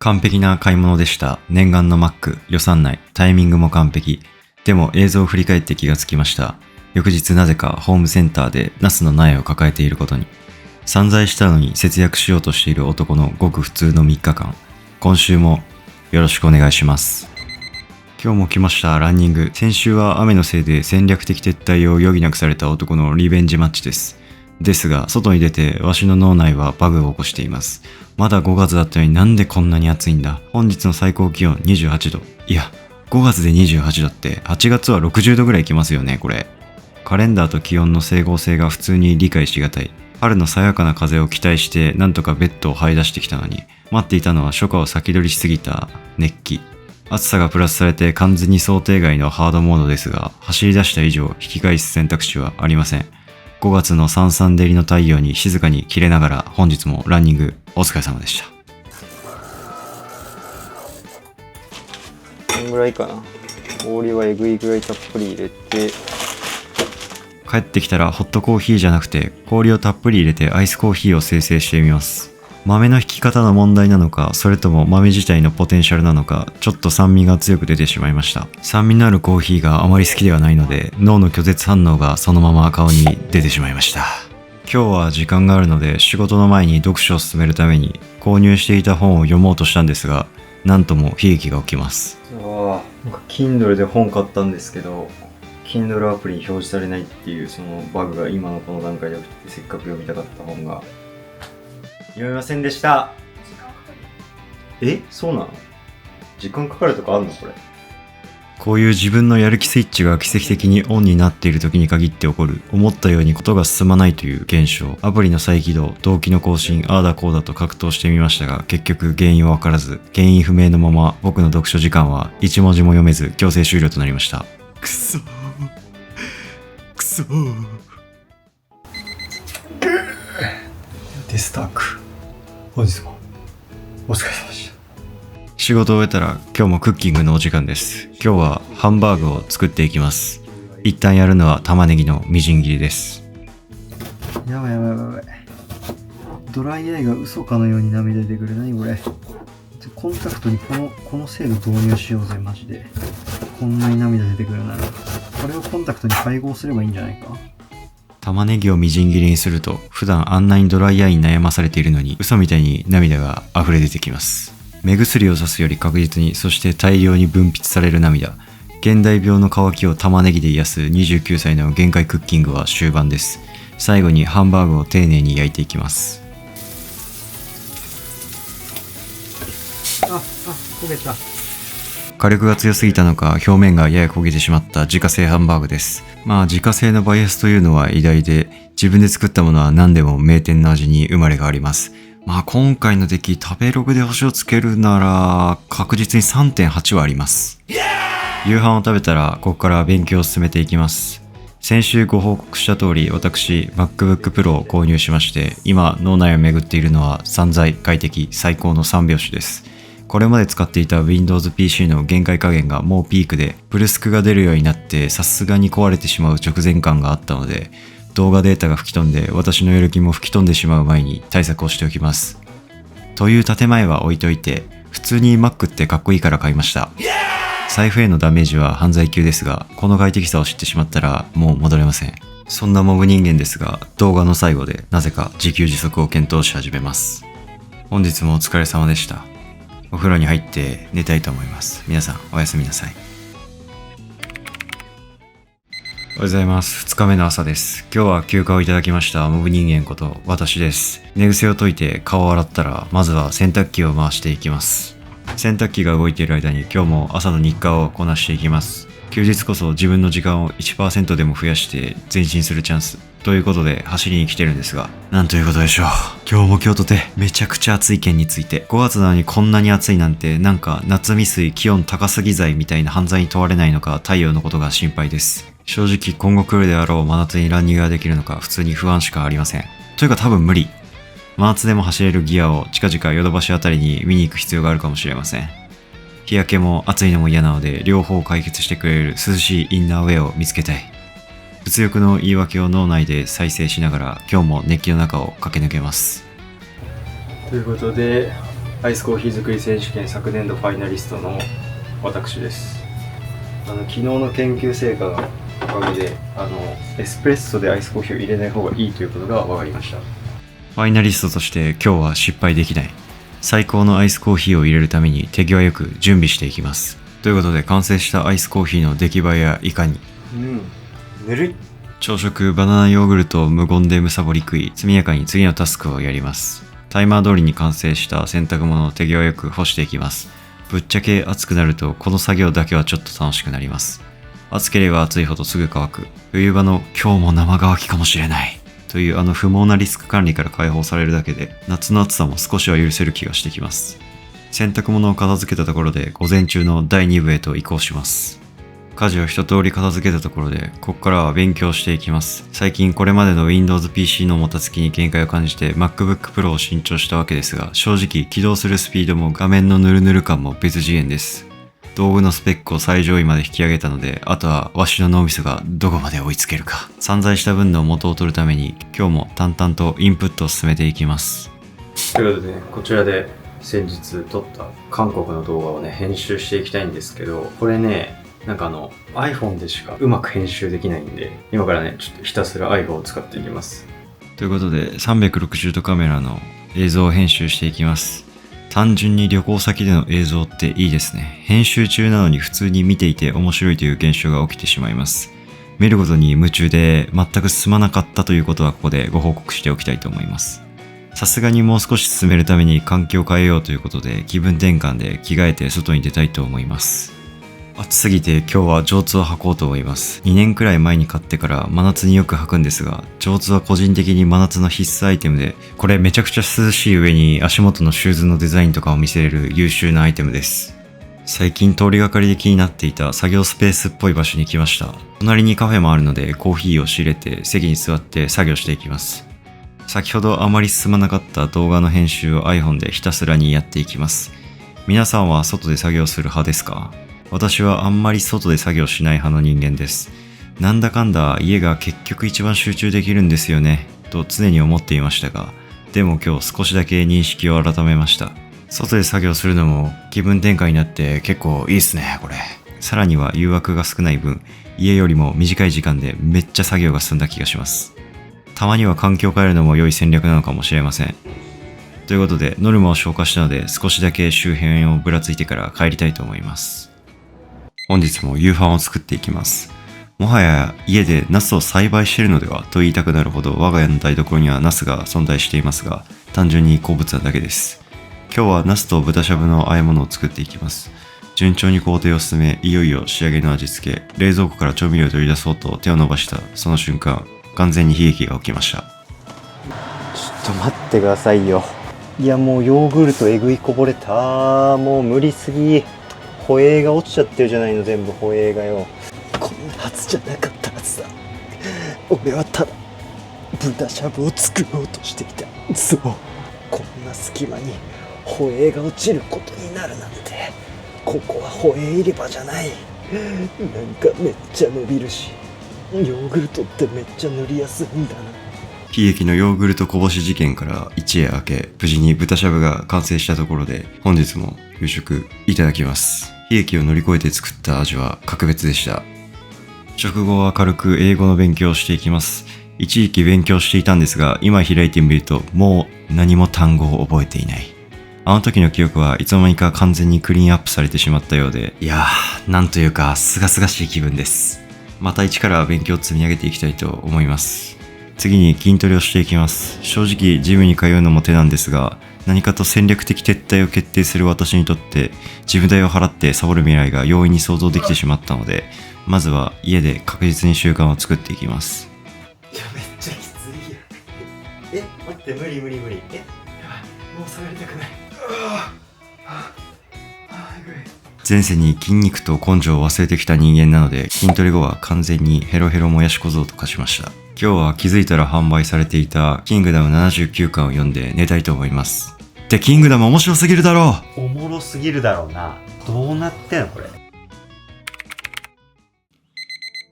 完璧な買い物でした。念願の Mac、予算内、タイミングも完璧。でも映像を振り返って気がつきました。翌日なぜかホームセンターでナスの苗を抱えていることに。散財したのに節約しようとしている男のごく普通の3日間。今週もよろしくお願いします。今日も来ましたランニング。先週は雨のせいで戦略的撤退を余儀なくされた男のリベンジマッチです。ですが、外に出てわしの脳内はバグを起こしています。まだ5月だったのになんでこんなに暑いんだ。本日の最高気温28度。いや、5月で28度って8月は60度ぐらいいきますよね、これ。カレンダーと気温の整合性が普通に理解しがたい。春の爽やかな風を期待してなんとかベッドを這い出してきたのに、待っていたのは初夏を先取りしすぎた熱気。暑さがプラスされて完全に想定外のハードモードですが、走り出した以上引き返す選択肢はありません。5月のさんさん照りの太陽に静かに切れながら本日もランニングお疲れ様でした。こんぐらいかな。氷はえぐいぐらいたっぷり入れて、帰ってきたらホットコーヒーじゃなくて氷をたっぷり入れてアイスコーヒーを生成してみます。豆の引き方の問題なのか、それとも豆自体のポテンシャルなのか、ちょっと酸味が強く出てしまいました。酸味のあるコーヒーがあまり好きではないので、脳の拒絶反応がそのまま顔に出てしまいました。今日は時間があるので、仕事の前に読書を進めるために購入していた本を読もうとしたんですが、なんとも悲劇が起きます。Kindle で本買ったんですけど、Kindle アプリに表示されないっていうそのバグが今のこの段階で起きて、せっかく読みたかった本が読めませんでした。そうなの？時間かかるとかあるのこれ？こういう自分のやる気スイッチが奇跡的にオンになっている時に限って起こる、思ったようにことが進まないという現象。アプリの再起動、動機の更新、ああだこうだと格闘してみましたが、結局原因はわからず、原因不明のまま僕の読書時間は一文字も読めず強制終了となりました。くそデスターク、本日もお疲れ様でした。仕事を終えたら今日もクッキングのお時間です。今日はハンバーグを作っていきます。一旦やるのは玉ねぎのみじん切りです。やばい。ドライアイが嘘かのように涙出てくる。何これ。コンタクトにこの精度導入しようぜ、マジで。こんなに涙出てくるならこれをコンタクトに配合すればいいんじゃないか。玉ねぎをみじん切りにすると、普段あんなにドライアイに悩まされているのに嘘みたいに涙が溢れ出てきます。目薬をさすより確実に、そして大量に分泌される涙。現代病の渇きを玉ねぎで癒す29歳の限界クッキングは終盤です。最後にハンバーグを丁寧に焼いていきます。焦げた。火力が強すぎたのか表面がやや焦げてしまった自家製ハンバーグです。自家製のバイアスというのは偉大で、自分で作ったものは何でも名店の味に生まれ変わります。今回の出来、食べログで星をつけるなら確実に 3.8 はあります。夕飯を食べたらここから勉強を進めていきます。先週ご報告した通り、私 MacBook Pro を購入しまして、今脳内を巡っているのは散財、快適、最高の3拍子です。これまで使っていた Windows PC の限界加減がもうピークで、ブルスクが出るようになってさすがに壊れてしまう直前感があったので、動画データが吹き飛んで私のやる気も吹き飛んでしまう前に対策をしておきます。という建前は置いといて、普通に Mac ってかっこいいから買いました。財布へのダメージは犯罪級ですが、この快適さを知ってしまったらもう戻れません。そんなモブ人間ですが、動画の最後でなぜか自給自足を検討し始めます。本日もお疲れ様でした。お風呂に入って寝たいと思います。皆さんおやすみなさい。おはようございます。2日目の朝です。今日は休暇をいただきましたモブ人間こと私です。寝癖を解いて顔を洗ったら、まずは洗濯機を回していきます。洗濯機が動いている間に今日も朝の日課をこなしていきます。休日こそ自分の時間を 1% でも増やして前進するチャンス。ということで走りに来てるんですが、なんということでしょう。今日も今日とてめちゃくちゃ暑い件について、5月なのにこんなに暑いなんて、なんか夏未遂気温高すぎ罪みたいな犯罪に問われないのか、太陽のことが心配です。正直今後来るであろう真夏にランニングができるのか普通に不安しかありません。というか多分無理。真夏でも走れるギアを近々ヨドバシあたりに見に行く必要があるかもしれません。日焼けも暑いのも嫌なので、両方解決してくれる涼しいインナーウェアを見つけたい。物欲の言い訳を脳内で再生しながら今日も熱気の中を駆け抜けます。ということでアイスコーヒー作り選手権昨年度ファイナリストの私です。昨日の研究成果のおかげでエスプレッソでアイスコーヒーを入れない方がいいということが分かりました。ファイナリストとして今日は失敗できない。最高のアイスコーヒーを入れるために手際よく準備していきます。ということで完成したアイスコーヒーの出来栄えやいかに。ぬるい。朝食バナナヨーグルトを無言でむさぼり食い、速やかに次のタスクをやります。タイマー通りに完成した洗濯物を手際よく干していきます。ぶっちゃけ暑くなるとこの作業だけはちょっと楽しくなります。暑ければ暑いほどすぐ乾く。冬場の今日も生乾きかもしれないという不毛なリスク管理から解放されるだけで夏の暑さも少しは許せる気がしてきます。洗濯物を片付けたところで午前中の第2部へと移行します。家事を一通り片付けたところで、ここからは勉強していきます。最近これまでの Windows PC のもたつきに限界を感じて MacBook Pro を新調したわけですが、正直起動するスピードも画面のヌルヌル感も別次元です。道具のスペックを最上位まで引き上げたので、あとはわしの脳みそがどこまで追いつけるか。散在した分の元を取るために、今日も淡々とインプットを進めていきます。ということでね、こちらで先日撮った韓国の動画をね、編集していきたいんですけど、これね、iPhone でしかうまく編集できないんで、今からね、ちょっとひたすら iPhone を使っていきます。ということで、360度カメラの映像を編集していきます。単純に旅行先での映像っていいですね。編集中なのに普通に見ていて面白いという現象が起きてしまいます。見ることに夢中で全く進まなかったということはここでご報告しておきたいと思います。さすがにもう少し進めるために環境を変えようということで気分転換で着替えて外に出たいと思います。暑すぎて今日はジョーツを履こうと思います。2年くらい前に買ってから真夏によく履くんですが、ジョーツは個人的に真夏の必須アイテムで、これめちゃくちゃ涼しい上に足元のシューズのデザインとかを見せれる優秀なアイテムです。最近通りがかりで気になっていた作業スペースっぽい場所に来ました。隣にカフェもあるのでコーヒーを仕入れて席に座って作業していきます。先ほどあまり進まなかった動画の編集を iPhone でひたすらにやっていきます。皆さんは外で作業する派ですか？私はあんまり外で作業しない派の人間です。なんだかんだ家が結局一番集中できるんですよね、と常に思っていましたが、でも今日少しだけ認識を改めました。外で作業するのも気分転換になって結構いいっすね、これ。さらには誘惑が少ない分、家よりも短い時間でめっちゃ作業が済んだ気がします。たまには環境を変えるのも良い戦略なのかもしれません。ということで、ノルマを消化したので少しだけ周辺をぶらついてから帰りたいと思います。本日も夕飯を作っていきます。もはや家でナスを栽培しているのではと言いたくなるほど我が家の台所にはナスが存在していますが、単純に好物なだけです。今日はナスと豚しゃぶの和え物を作っていきます。順調に工程を進め、いよいよ仕上げの味付け、冷蔵庫から調味料を取り出そうと手を伸ばしたその瞬間、完全に悲劇が起きました。ちょっと待ってくださいよ。いやもうヨーグルトえぐいこぼれた。もう無理すぎ。ホエーが落ちちゃってるじゃないの、全部ホエーがよ。こんなはずじゃなかったはずだ。俺はただ豚しゃぶを作ろうとしていた。そう、こんな隙間にホエーが落ちることになるなんて。ここはホエー入れ歯じゃない。なんかめっちゃ伸びるし、ヨーグルトってめっちゃ塗りやすいんだな。悲劇のヨーグルトこぼし事件から一夜明け、無事に豚しゃぶが完成したところで、本日も夕食いただきます。悲劇を乗り越えて作った味は格別でした。食後は軽く英語の勉強をしていきます。一時期勉強していたんですが、今開いてみるともう何も単語を覚えていない。あの時の記憶はいつの間にか完全にクリーンアップされてしまったようで、いやー、なんというか清々しい気分です。また一から勉強を積み上げていきたいと思います。次に筋トレをしていきます。正直ジムに通うのも手なんですが、何かと戦略的撤退を決定する私にとってジム代を払ってサボる未来が容易に想像できてしまったので、まずは家で確実に習慣を作っていきます。いやめっちゃきついよ。待って、無理。やばい、もう下がりたくない。前世に筋肉と根性を忘れてきた人間なので、筋トレ後は完全にヘロヘロもやし小僧と化しました。今日は気づいたら販売されていたキングダム79巻を読んで寝たいと思います。ってキングダム面白すぎるだろう。おもろすぎるだろうな。どうなってんのこれ。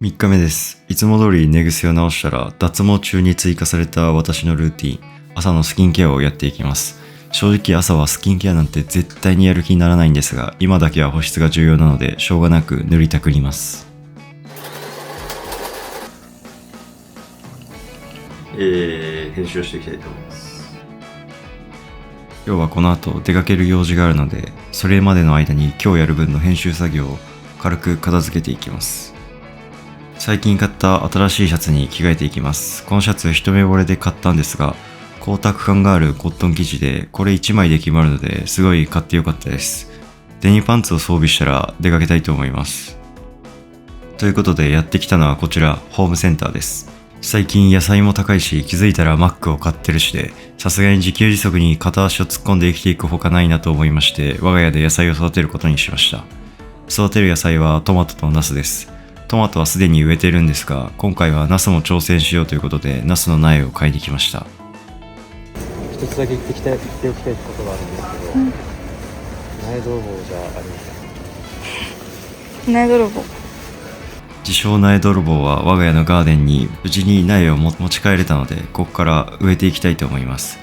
3日目です。いつも通り寝癖を直したら脱毛中に追加された私のルーティン、朝のスキンケアをやっていきます。正直朝はスキンケアなんて絶対にやる気にならないんですが、今だけは保湿が重要なのでしょうがなく塗りたくります。編集していきたいと思います。今日はこの後出かける用事があるので、それまでの間に今日やる分の編集作業を軽く片付けていきます。最近買った新しいシャツに着替えていきます。このシャツ一目惚れで買ったんですが、光沢感があるコットン生地で、これ1枚で決まるのですごい買ってよかったです。デニムパンツを装備したら出かけたいと思います。ということでやってきたのはこちら、ホームセンターです。最近野菜も高いし、気づいたらマックを買ってるしで、さすがに自給自足に片足を突っ込んで生きていくほかないなと思いまして、我が家で野菜を育てることにしました。育てる野菜はトマトとナスです。トマトはすでに植えてるんですが、今回はナスも挑戦しようということで、ナスの苗を買いに来ました。一つだけ言っておきたいことがあるんですけど、苗泥棒じゃありません。苗泥棒。自称苗泥棒は我が家のガーデンに無事に苗を持ち帰れたので、ここから植えていきたいと思います。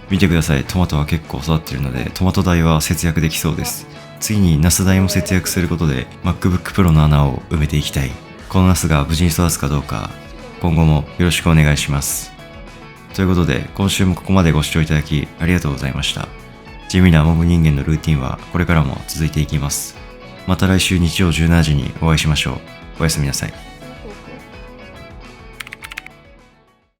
見てください、トマトは結構育ってるので、トマト代は節約できそうです。次にナス代も節約することで MacBook Pro の穴を埋めていきたい。このナスが無事に育つかどうか、今後もよろしくお願いします。ということで、今週もここまでご視聴いただきありがとうございました。地味なモブ人間のルーティンはこれからも続いていきます。また来週日曜17時にお会いしましょう。おやすみなさい。